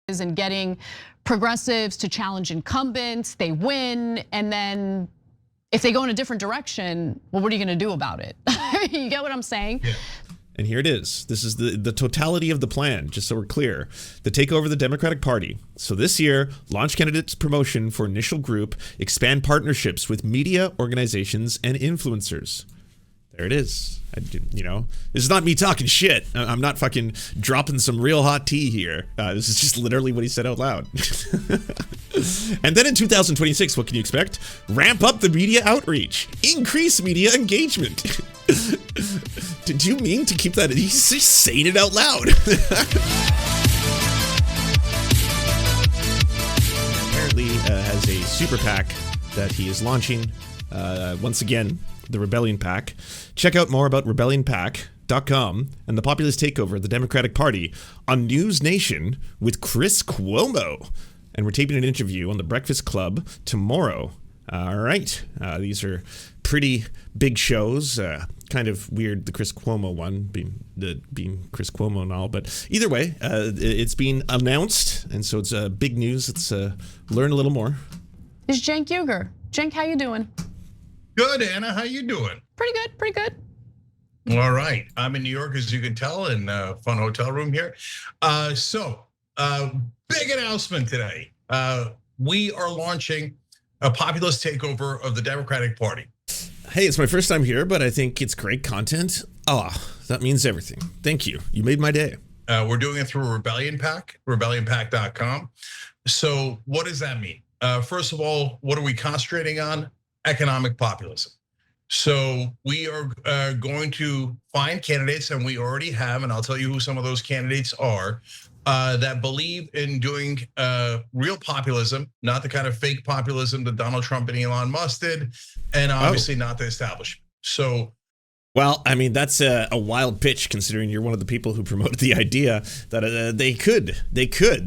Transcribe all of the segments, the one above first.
and getting progressives to challenge incumbents, they win, and then if they go in a different direction, well, what are you gonna do about it? You get what I'm saying? Yeah. And here it is. This is the totality of the plan, just so we're clear. The takeover of the Democratic Party. So this year, launch candidates promotion for initial group, expand partnerships with media organizations and influencers. There it is. You know, this is not me talking shit. I'm not fucking dropping some real hot tea here. This is just literally what he said out loud. And then in 2026, what can you expect? Ramp up the media outreach. Increase media engagement. Did you mean to keep that? He's just saying it out loud. Apparently has a super PAC that he is launching. Once again, the RebellionPAC. Check out more about RebellionPAC.com and the populist takeover of the Democratic Party on News Nation with Chris Cuomo. And we're taping an interview on the Breakfast Club tomorrow. All right. These are pretty big shows. Kind of weird, the Chris Cuomo one, being Chris Cuomo and all. But either way, it's been announced. And so it's big news. Let's learn a little more. It's Cenk Uygur. Cenk, how you doing? Good, Anna. How you doing? Pretty good, pretty good. All right. I'm in New York, as you can tell, in a fun hotel room here. Big announcement today. We are launching a populist takeover of the Democratic Party. Hey, it's my first time here, but I think it's great content. That means everything. Thank you. You made my day. We're doing it through RebellionPAC, RebellionPAC.com. So what does that mean? First of all, what are we concentrating on? Economic populism. So we are going to find candidates, and we already have, and I'll tell you who some of those candidates are, that believe in doing real populism, not the kind of fake populism that Donald Trump and Elon Musk did, and obviously not the establishment. So, well, I mean, that's a wild pitch, considering you're one of the people who promoted the idea that they could,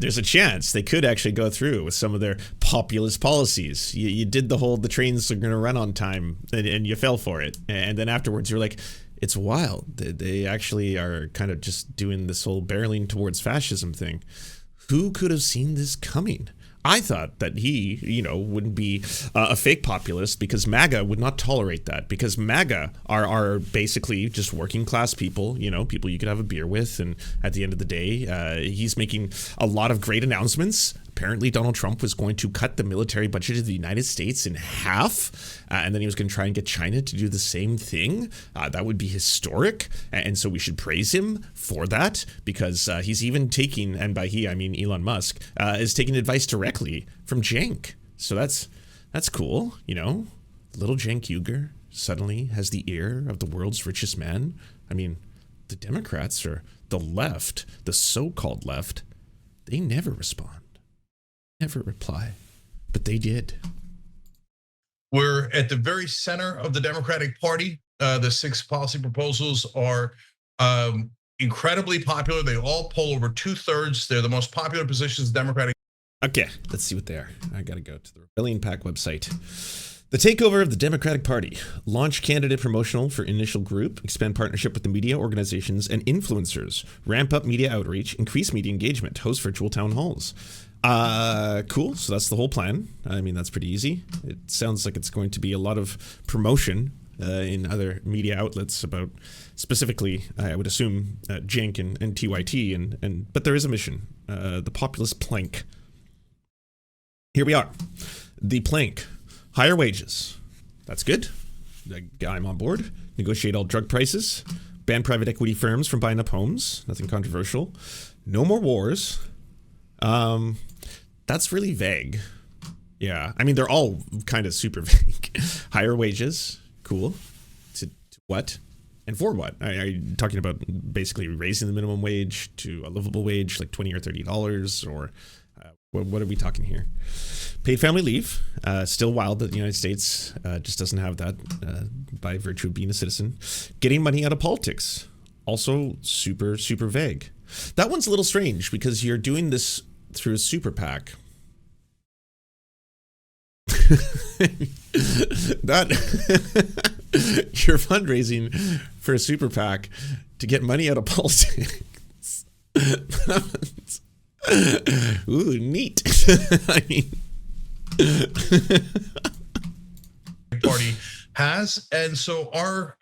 there's a chance they could actually go through with some of their populist policies. You did the trains are gonna run on time, and you fell for it. And then afterwards you're like, it's wild. They actually are kind of just doing this whole barreling towards fascism thing. Who could have seen this coming? I thought that he, wouldn't be a fake populist, because MAGA would not tolerate that, because MAGA are basically just working class people, people you could have a beer with. And at the end of the day, he's making a lot of great announcements. Apparently, Donald Trump was going to cut the military budget of the United States in half, and then he was going to try and get China to do the same thing. That would be historic, and so we should praise him for that, because he's even taking, and by he I mean Elon Musk, is taking advice directly from Cenk. So that's cool, Little Cenk Uygur suddenly has the ear of the world's richest man. I mean, the Democrats, or the left, the so-called left, they never respond. Never reply, but they did. We're at the very center of the Democratic Party. The 6 policy proposals are incredibly popular. They all poll over 2/3. They're the most popular positions in the Democratic. Okay, let's see what they are. I gotta go to the RebellionPAC website. The takeover of the Democratic Party. Launch candidate promotional for initial group. Expand partnership with the media organizations and influencers. Ramp up media outreach. Increase media engagement. Host virtual town halls. Cool. So that's the whole plan. I mean, that's pretty easy. It sounds like it's going to be a lot of promotion in other media outlets about, specifically, I would assume, Cenk and TyT, but there is a mission, the populist plank. Here we are. The plank. Higher wages. That's good. I'm on board. Negotiate all drug prices. Ban private equity firms from buying up homes. Nothing controversial. No more wars. That's really vague. Yeah, I mean, they're all kind of super vague. Higher wages, cool. To what? And for what? Are you talking about basically raising the minimum wage to a livable wage, like $20 or $30, or what are we talking here? Paid family leave, still wild that the United States just doesn't have that by virtue of being a citizen. Getting money out of politics, also super, super vague. That one's a little strange, because you're doing this through a super PAC. Not you're fundraising for a super PAC to get money out of politics. Ooh, neat. I mean, party has, and so our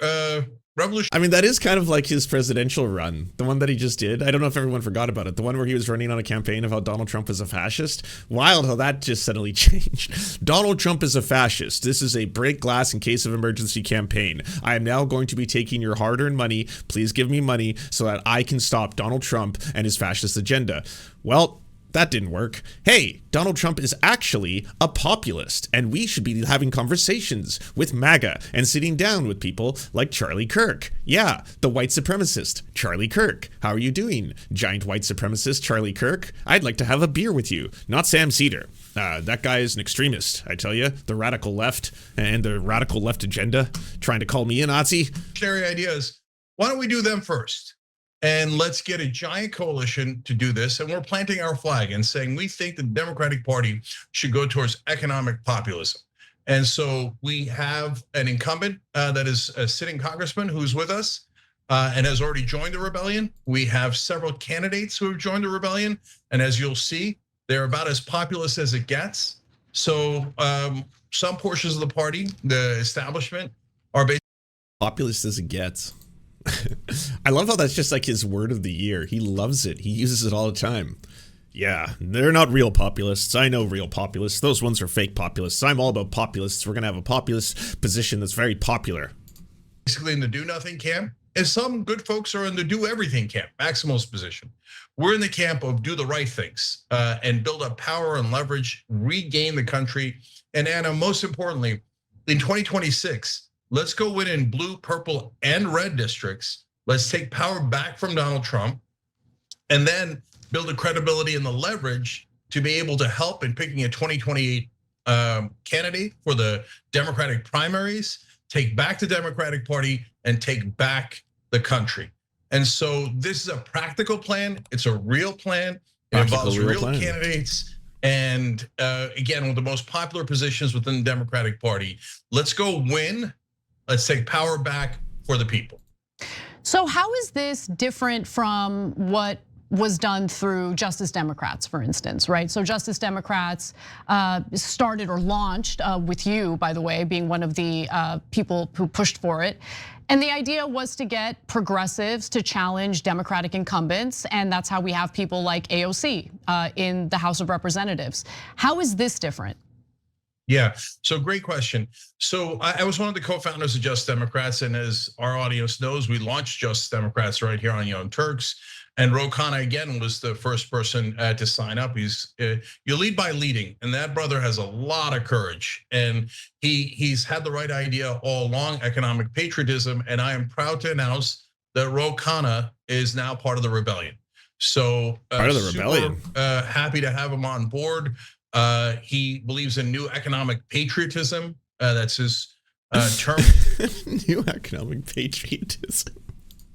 revolution. I mean, that is kind of like his presidential run, the one that he just did. I don't know if everyone forgot about it. The one where he was running on a campaign of how Donald Trump was a fascist. Wild how that just suddenly changed. Donald Trump is a fascist. This is a break glass in case of emergency campaign. I am now going to be taking your hard-earned money. Please give me money so that I can stop Donald Trump and his fascist agenda. Well, that didn't work. Hey, Donald Trump is actually a populist, and we should be having conversations with MAGA and sitting down with people like Charlie Kirk. Yeah, the white supremacist, Charlie Kirk. How are you doing, giant white supremacist Charlie Kirk? I'd like to have a beer with you. Not Sam Cedar. That guy is an extremist, I tell you. The radical left and the radical left agenda trying to call me a Nazi. Ideas. Why don't we do them first? And let's get a giant coalition to do this. And we're planting our flag and saying we think the Democratic Party should go towards economic populism. And so we have an incumbent that is a sitting congressman who's with us and has already joined the rebellion. We have several candidates who have joined the rebellion. And as you'll see, they're about as populist as it gets. So some portions of the party, the establishment, are basically populist as it gets. I love how that's just like his word of the year. He loves it. He uses it all the time. Yeah, they're not real populists. I know real populists. Those ones are fake populists. I'm all about populists. We're going to have a populist position that's very popular. Basically in the do nothing camp. And some good folks are in the do everything camp, Maximal's position. We're in the camp of do the right things and build up power and leverage, regain the country. And Anna, most importantly, in 2026, let's go win in blue, purple, and red districts. Let's take power back from Donald Trump and then build the credibility and the leverage to be able to help in picking a 2028 candidate for the Democratic primaries, take back the Democratic Party and take back the country. And so this is a practical plan. It's a real plan. It involves real candidates. And again, with the most popular positions within the Democratic Party, let's go win. Let's take power back for the people. So how is this different from what was done through Justice Democrats, for instance, right? So Justice Democrats started or launched with you, by the way, being one of the people who pushed for it. And the idea was to get progressives to challenge Democratic incumbents. And that's how we have people like AOC in the House of Representatives. How is this different? Yeah, so great question. So I was one of the co-founders of Just Democrats, and as our audience knows, we launched Just Democrats right here on Young Turks. And Ro Khanna again was the first person to sign up. You lead by leading, and that brother has a lot of courage, and he's had the right idea all along, economic patriotism. And I am proud to announce that Ro Khanna is now part of the rebellion. So part of the rebellion. Happy to have him on board. He believes in new economic patriotism. That's his term. New economic patriotism.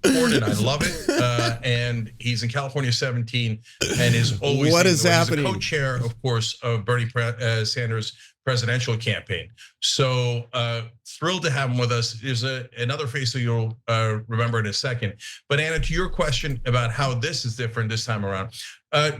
And I love it. And he's in California 17 and is always what is happening? He's a co-chair, of course, of Bernie Sanders' presidential campaign. So thrilled to have him with us. There's another face that you'll remember in a second. But Anna, to your question about how this is different this time around,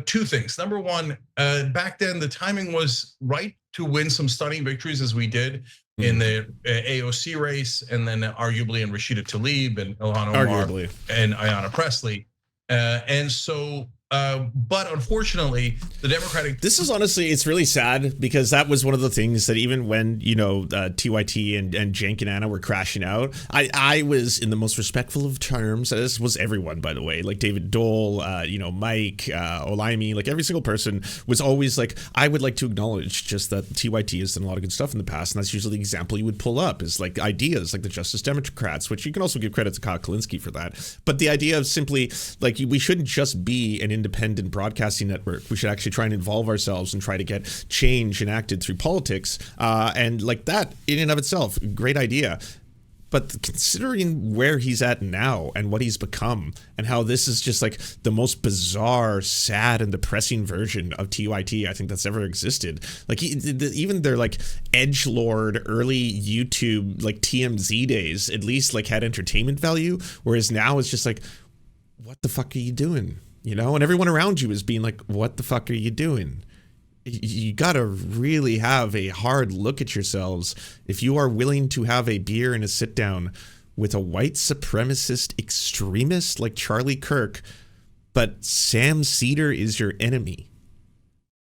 two things. Number one, back then the timing was right to win some stunning victories as we did in the AOC race, and then arguably in Rashida Tlaib and Ilhan Omar and Ayanna Pressley. And so, but unfortunately, the Democratic. This is honestly, it's really sad because that was one of the things that even when, TYT and Cenk and Anna were crashing out, I was in the most respectful of terms, as was everyone, by the way, like David Dole, Mike, Olaimi, like every single person was always like, I would like to acknowledge just that TYT has done a lot of good stuff in the past. And that's usually the example you would pull up is like ideas like the Justice Democrats, which you can also give credit to Kyle Kalinske for that. But the idea of simply like, we shouldn't just be an independent broadcasting network. We should actually try and involve ourselves and try to get change enacted through politics. And like that in and of itself, great idea. But considering where he's at now and what he's become and how this is just like the most bizarre, sad and depressing version of TYT I think that's ever existed. Like even their like edgelord early YouTube like TMZ days at least like had entertainment value. Whereas now it's just like, what the fuck are you doing? you know, and everyone around you is being like, what the fuck are you doing? You gotta really have a hard look at yourselves if you are willing to have a beer and a sit down with a white supremacist extremist like Charlie Kirk, but Sam Cedar is your enemy.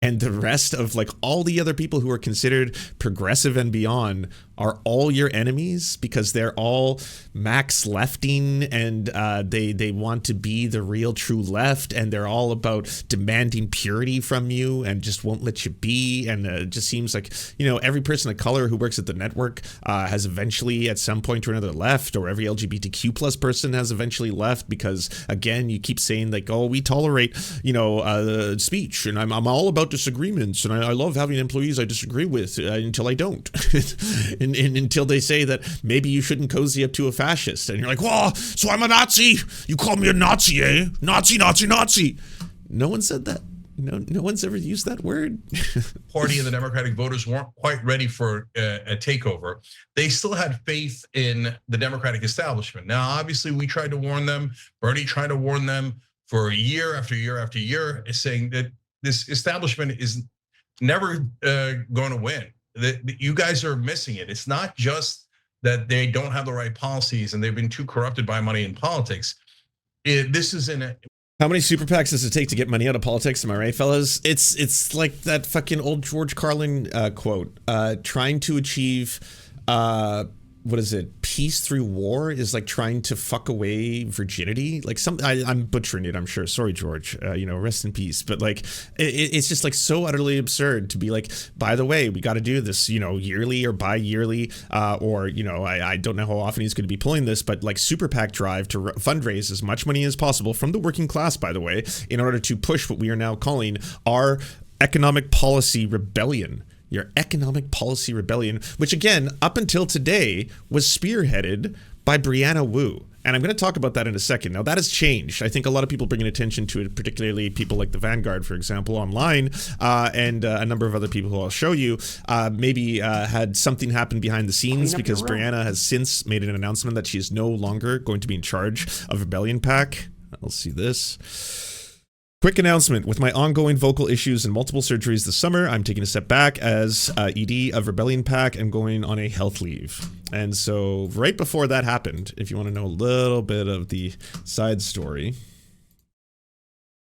And the rest of like all the other people who are considered progressive and beyond are all your enemies because they're all max lefting and they want to be the real true left, and they're all about demanding purity from you and just won't let you be. And it just seems like, you know, every person of color who works at the network has eventually at some point or another left, or every LGBTQ plus person has eventually left because, again, you keep saying like, oh, we tolerate, you know, speech, and I'm all about disagreements, and I love having employees I disagree with until I don't. And until they say that maybe you shouldn't cozy up to a fascist, and you're like, "Whoa, so I'm a Nazi? You call me a Nazi, eh? Nazi, Nazi, Nazi." No one said that. No one's ever used that word. Party and the Democratic voters weren't quite ready for a takeover. They still had faith in the Democratic establishment. Now, obviously, we tried to warn them. Bernie tried to warn them for year after year after year, saying that this establishment is never going to win. That you guys are missing it. It's not just that they don't have the right policies and they've been too corrupted by money in politics. This is in a. How many super PACs does it take to get money out of politics? Am I right, fellas? It's like that fucking old George Carlin quote. Trying to achieve what is it? Peace through war is like trying to fuck away virginity. Like I'm butchering it, I'm sure. Sorry, George. You know, rest in peace. But like, it's just like so utterly absurd to be like, by the way, we got to do this, you know, yearly or bi-yearly, or you know, I don't know how often he's going to be pulling this, but like super PAC drive to fundraise as much money as possible from the working class, by the way, in order to push what we are now calling our economic policy rebellion. Your economic policy rebellion, which again, up until today, was spearheaded by Brianna Wu. And I'm going to talk about that in a second. Now, that has changed. I think a lot of people bringing attention to it, particularly people like the Vanguard, for example, online, and a number of other people who I'll show you, maybe had something happen behind the scenes because Brianna has since made an announcement that she is no longer going to be in charge of RebellionPAC. Let's see this. Quick announcement. With my ongoing vocal issues and multiple surgeries this summer, I'm taking a step back as ED of RebellionPAC and going on a health leave. And so right before that happened, if you want to know a little bit of the side story,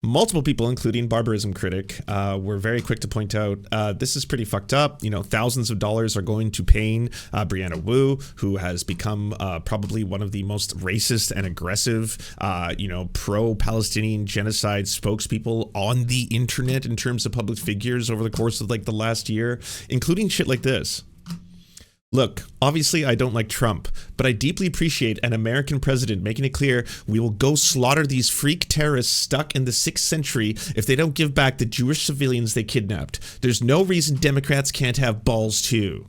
multiple people, including barbarism critic, were very quick to point out this is pretty fucked up. You know, thousands of dollars are going to paying Brianna Wu, who has become probably one of the most racist and aggressive, you know, pro-Palestinian genocide spokespeople on the internet in terms of public figures over the course of like the last year, including shit like this. Look, obviously I don't like Trump, but I deeply appreciate an American president making it clear we will go slaughter these freak terrorists stuck in the 6th century if they don't give back the Jewish civilians they kidnapped. There's no reason Democrats can't have balls too.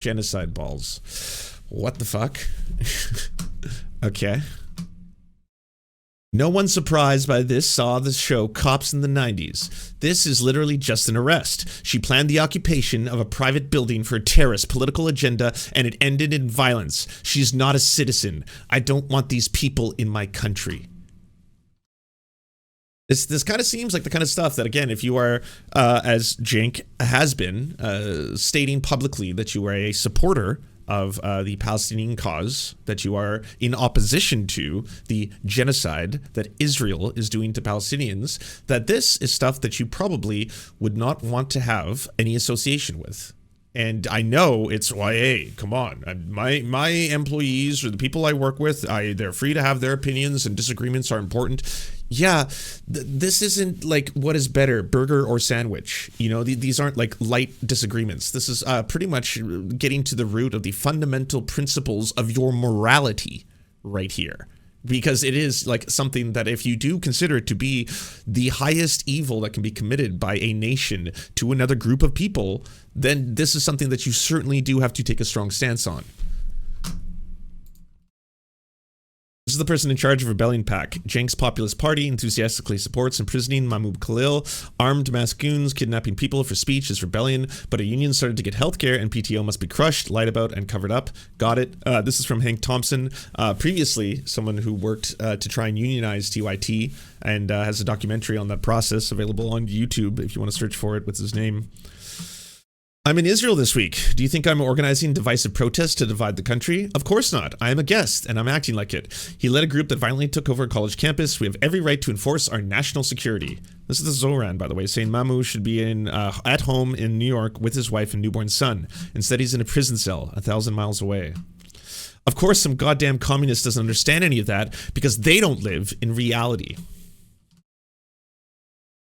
Genocide balls. What the fuck? Okay. No one surprised by this saw the show Cops in the 90s. This is literally just an arrest. She planned the occupation of a private building for a terrorist political agenda, and it ended in violence. She's not a citizen. I don't want these people in my country. This kind of seems like the kind of stuff that, again, if you are, as Cenk has been, stating publicly that you are a supporter of the Palestinian cause, that you are in opposition to the genocide that Israel is doing to Palestinians, that this is stuff that you probably would not want to have any association with. And I know it's why, hey, come on, my employees or the people I work with, they're free to have their opinions and disagreements are important. Yeah, this isn't like what is better, burger or sandwich. You know, these aren't like light disagreements. This is pretty much getting to the root of the fundamental principles of your morality right here. Because it is like something that if you do consider it to be the highest evil that can be committed by a nation to another group of people, then this is something that you certainly do have to take a strong stance on. This is the person in charge of RebellionPAC. Cenk's populist party enthusiastically supports imprisoning Mahmoud Khalil. Armed mass goons kidnapping people for speech is rebellion, but a union started to get healthcare and PTO must be crushed, lied about, and covered up. Got it. This is from Hank Thompson, previously someone who worked to try and unionize TyT, and has a documentary on that process available on YouTube if you want to search for it with his name. I'm in Israel this week. Do you think I'm organizing divisive protests to divide the country? Of course not. I am a guest, and I'm acting like it. He led a group that violently took over a college campus. We have every right to enforce our national security. This is the Zoran, by the way, saying Mamu should be at home in New York with his wife and newborn son. Instead, he's in a prison cell 1,000 miles away. Of course, some goddamn communist doesn't understand any of that because they don't live in reality.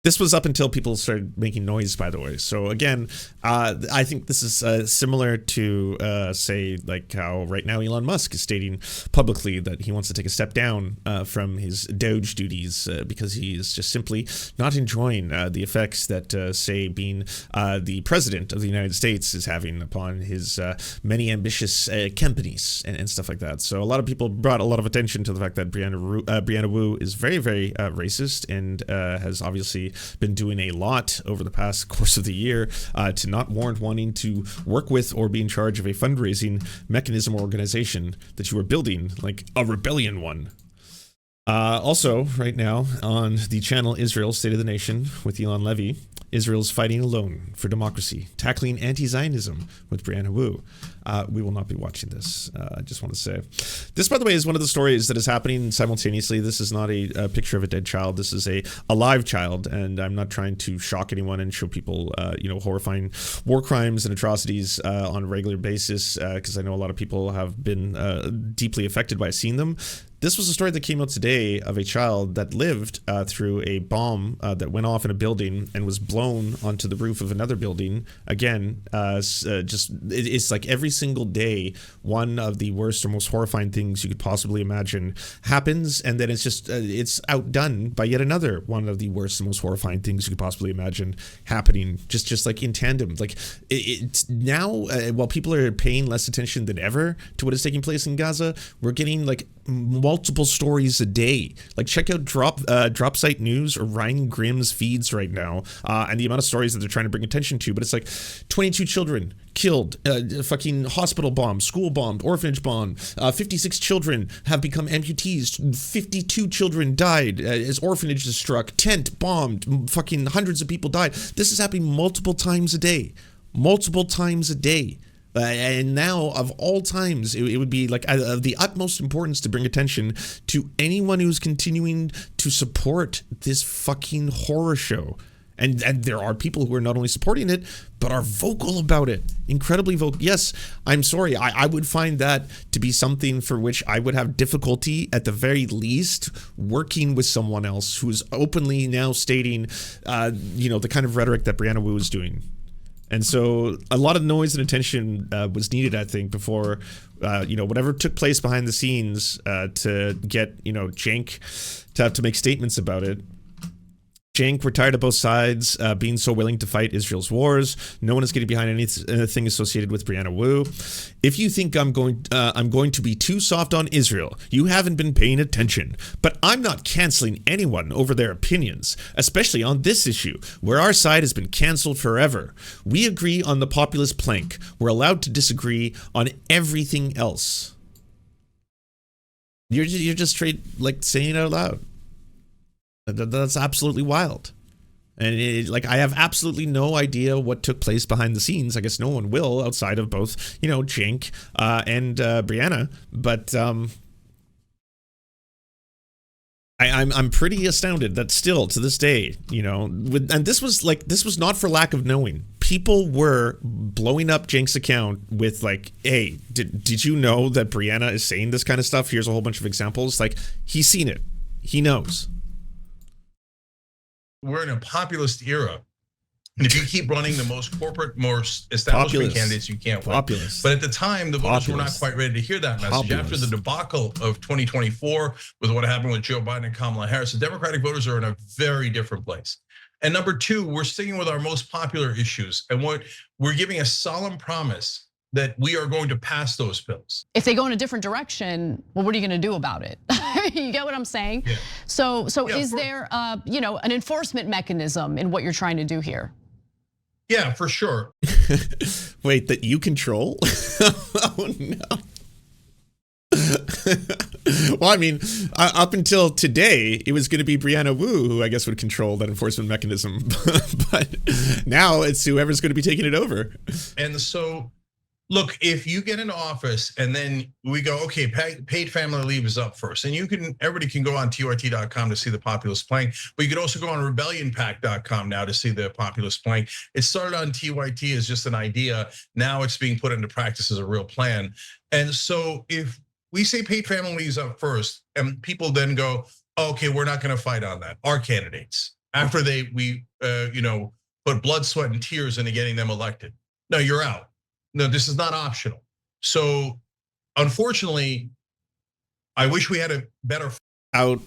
This was up until people started making noise, by the way. So again, I think this is similar to, say, like how right now Elon Musk is stating publicly that he wants to take a step down from his Doge duties because he is just simply not enjoying the effects that, say, being the president of the United States is having upon his many ambitious companies and stuff like that. So a lot of people brought a lot of attention to the fact that Brianna Wu is very, very racist and has obviously been doing a lot over the past course of the year to not warrant wanting to work with or be in charge of a fundraising mechanism or organization that you are building, like a rebellion one. Also, right now on the channel Israel State of the Nation with Elon Levy, Israel's fighting alone for democracy, tackling anti-Zionism with Brianna Wu. We will not be watching this. I just want to say. This, by the way, is one of the stories that is happening simultaneously. This is not a picture of a dead child. This is a live child, and I'm not trying to shock anyone and show people, horrifying war crimes and atrocities on a regular basis, because I know a lot of people have been deeply affected by seeing them. This was a story that came out today of a child that lived through a bomb that went off in a building and was blown onto the roof of another building. Again, it's like every single day, one of the worst or most horrifying things you could possibly imagine happens, and then it's just it's outdone by yet another one of the worst and most horrifying things you could possibly imagine happening, just like in tandem. Like it's now, while people are paying less attention than ever to what is taking place in Gaza, we're getting like multiple stories a day. Like check out Drop Site News or Ryan Grimm's feeds right now, and the amount of stories that they're trying to bring attention to. But it's like 22 children killed, fucking hospital bomb, school bomb, orphanage bomb, 56 children have become amputees, 52 children died as orphanages struck, tent bombed, fucking hundreds of people died. This is happening multiple times a day. And now, of all times, it would be like of the utmost importance to bring attention to anyone who's continuing to support this fucking horror show. And there are people who are not only supporting it, but are vocal about it. Incredibly vocal. Yes, I'm sorry. I would find that to be something for which I would have difficulty, at the very least, working with someone else who's openly now stating, the kind of rhetoric that Brianna Wu is doing. And so a lot of noise and attention was needed, I think, before, whatever took place behind the scenes to get, Cenk to have to make statements about it. Cenk, we're tired of both sides being so willing to fight Israel's wars. No one is getting behind anything associated with Brianna Wu. If you think I'm going to be too soft on Israel, you haven't been paying attention. But I'm not canceling anyone over their opinions, especially on this issue, where our side has been canceled forever. We agree on the populist plank. We're allowed to disagree on everything else. You're just straight like saying it out loud. That's absolutely wild. And I have absolutely no idea what took place behind the scenes. I guess no one will, outside of both, Cenk and Brianna. But I'm pretty astounded that still to this day, and this was not for lack of knowing. People were blowing up Cenk's account with like, hey, did you know that Brianna is saying this kind of stuff? Here's a whole bunch of examples. Like, he's seen it. He knows. We're in a populist era. And if you keep running the most corporate, most establishment candidates, you can't win. Populist. But at the time, the voters were not quite ready to hear that message. After the debacle of 2024, with what happened with Joe Biden and Kamala Harris, the Democratic voters are in a very different place. And number two, we're sticking with our most popular issues. And what we're giving a solemn promise that we are going to pass those bills. If they go in a different direction, well, what are you going to do about it? You get what I'm saying? Yeah. So is there, an enforcement mechanism in what you're trying to do here? Yeah, for sure. Wait, that you control? Oh no. Well, I mean, up until today, it was going to be Brianna Wu who I guess would control that enforcement mechanism. But now it's whoever's going to be taking it over. And so, look, if you get into office and then we go, okay, paid family leave is up first. And everybody can go on TyT.com to see the populist plank, but you can also go on RebellionPAC.com now to see the populist plank. It started on TyT as just an idea. Now it's being put into practice as a real plan. And so if we say paid family leave is up first, and people then go, okay, we're not going to fight on that. Our candidates, after we put blood, sweat, and tears into getting them elected. No, you're out. No, this is not optional. So unfortunately, I wish we had a better out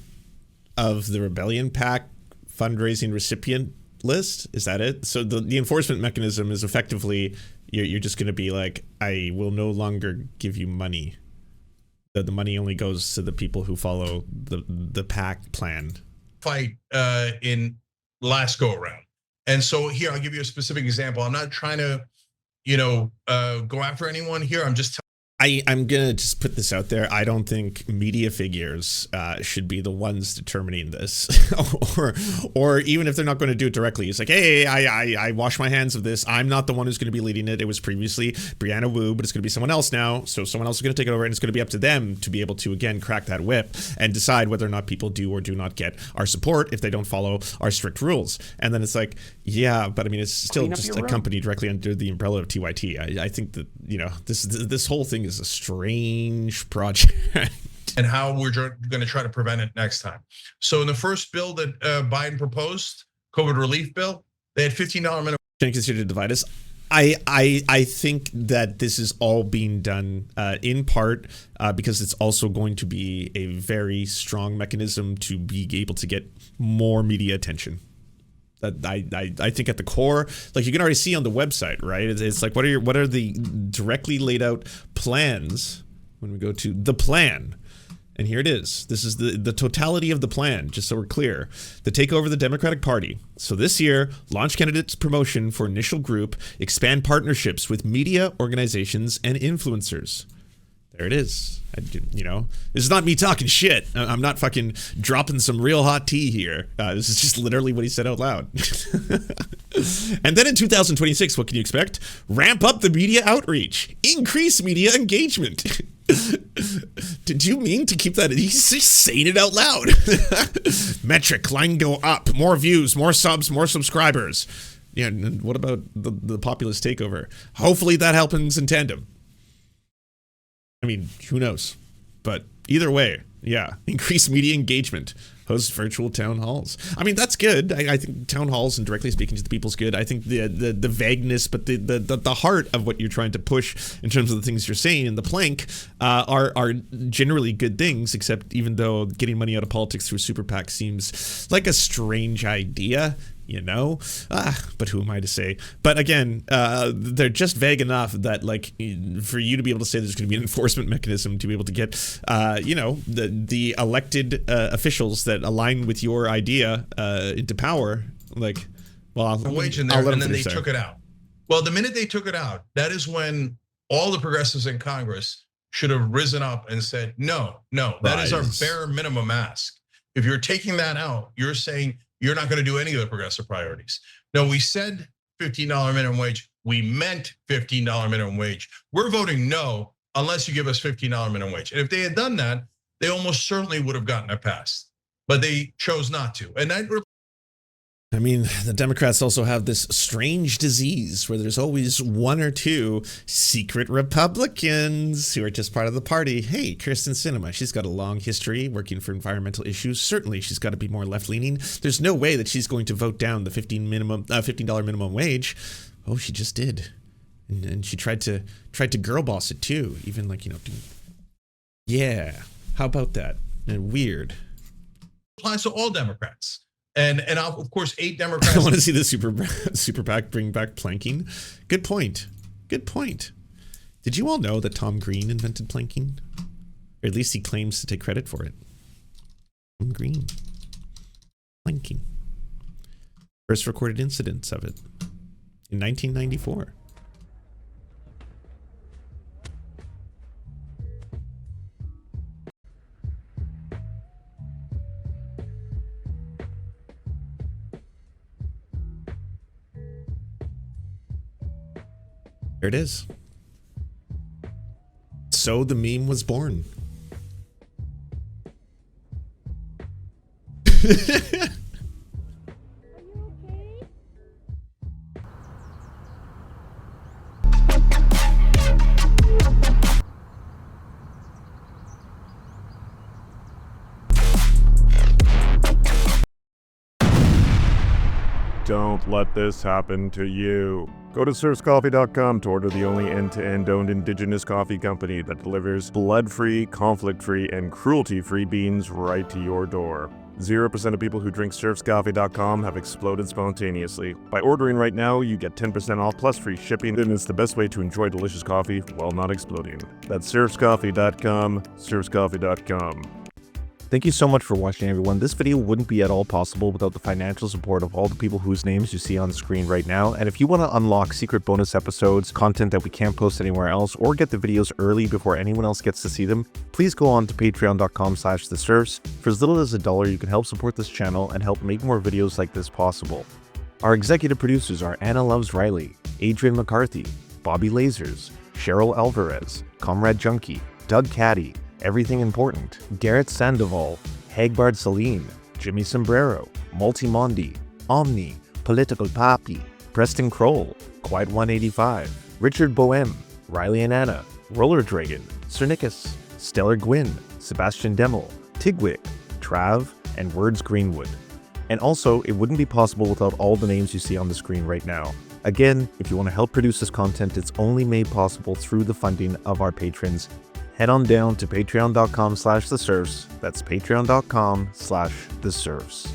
of the RebellionPAC fundraising recipient list. Is that it? So the enforcement mechanism is effectively you're just going to be like, I will no longer give you money. The money only goes to the people who follow the PAC plan. Fight in last go around. And so here, I'll give you a specific example. I'm not trying to, go after anyone here. I'm just I'm gonna just put this out there. I don't think media figures should be the ones determining this, or even if they're not going to do it directly, it's like, hey, I wash my hands of this. I'm not the one who's going to be leading it. It was previously Brianna Wu, but it's going to be someone else now. So someone else is going to take it over, and it's going to be up to them to be able to again crack that whip and decide whether or not people do or do not get our support if they don't follow our strict rules. And then it's like, yeah, but I mean, it's still just a company directly under the umbrella of TyT. I think that this whole thing is a strange project. And how we're going to try to prevent it next time. So in the first bill that Biden proposed, COVID relief bill, they had $15 minimum. Can you consider to divide us? I think that this is all being done in part because it's also going to be a very strong mechanism to be able to get more media attention. That I think at the core, like you can already see on the website, right? It's like what are the directly laid out plans when we go to the plan, and here it is. This is the totality of the plan. Just so we're clear, the takeover of the Democratic Party. So this year, launch candidates promotion for initial group, expand partnerships with media organizations and influencers. There it is. This is not me talking shit. I'm not fucking dropping some real hot tea here. This is just literally what he said out loud. And then in 2026, what can you expect? Ramp up the media outreach, increase media engagement. Did you mean to keep that? He's just saying it out loud. Metric line go up, more views, more subs, more subscribers. Yeah. And what about the populist takeover? Hopefully that happens in tandem. I mean, who knows? But either way, yeah, increase media engagement, host virtual town halls. I mean, that's good. I think town halls and directly speaking to the people is good. I think the vagueness, but the heart of what you're trying to push in terms of the things you're saying in the plank are generally good things, except even though getting money out of politics through super PAC seems like a strange idea. But who am I to say? But again, they're just vague enough that like for you to be able to say there's going to be an enforcement mechanism to be able to get, the elected officials that align with your idea into power. Like, well, wage in there, and then they took it out. Well, the minute they took it out, that is when all the progressives in Congress should have risen up and said, no, that is our bare minimum ask. If you're taking that out, you're saying you're not going to do any of the progressive priorities. No, we said $15 minimum wage. We meant $15 minimum wage. We're voting no unless you give us $15 minimum wage. And if they had done that, they almost certainly would have gotten it passed. But they chose not to. And that. I mean, the Democrats also have this strange disease where there's always one or two secret Republicans who are just part of the party. Hey, Kyrsten Sinema, she's got a long history working for environmental issues. Certainly, she's got to be more left-leaning. There's no way that she's going to vote down the $15 minimum wage. Oh, she just did, and she tried to girl boss it too. Even like yeah. How about that? Weird. Applies to all Democrats. And of course, 8 Democrats. I want to see the super PAC bring back planking. Good point. Did Did you all know that Tom Green invented planking? Or at least he claims to take credit for it. Tom Green. Planking. First recorded incidents of it in 1994. There it is. So the meme was born. Don't let this happen to you. Go to serfscoffee.com to order the only end-to-end owned indigenous coffee company that delivers blood-free, conflict-free, and cruelty-free beans right to your door. 0% of people who drink serfscoffee.com have exploded spontaneously. By ordering right now, you get 10% off plus free shipping, and it's the best way to enjoy delicious coffee while not exploding. That's serfscoffee.com, serfscoffee.com. Thank you so much for watching, everyone. This video wouldn't be at all possible without the financial support of all the people whose names you see on the screen right now. And if you want to unlock secret bonus episodes, content that we can't post anywhere else, or get the videos early before anyone else gets to see them, please go on to patreon.com/theserfs. For as little as $1, you can help support this channel and help make more videos like this possible. Our executive producers are Anna Loves Riley, Adrian McCarthy, Bobby Lasers, Cheryl Alvarez, Comrade Junkie, Doug Caddy, Everything Important, Garrett Sandoval, Hagbard Celine, Jimmy Sombrero, Multimondi, Omni, Political Papi, Preston Kroll, Quiet 185, Richard Boehm, Riley and Anna, Roller Dragon, Cernicus, Stellar Gwyn, Sebastian Demel, Tigwig, Trav, and Words Greenwood. And also, it wouldn't be possible without all the names you see on the screen right now. Again, if you want to help produce this content, it's only made possible through the funding of our patrons. Head on down to patreon.com/theserfs. That's patreon.com/theserfs.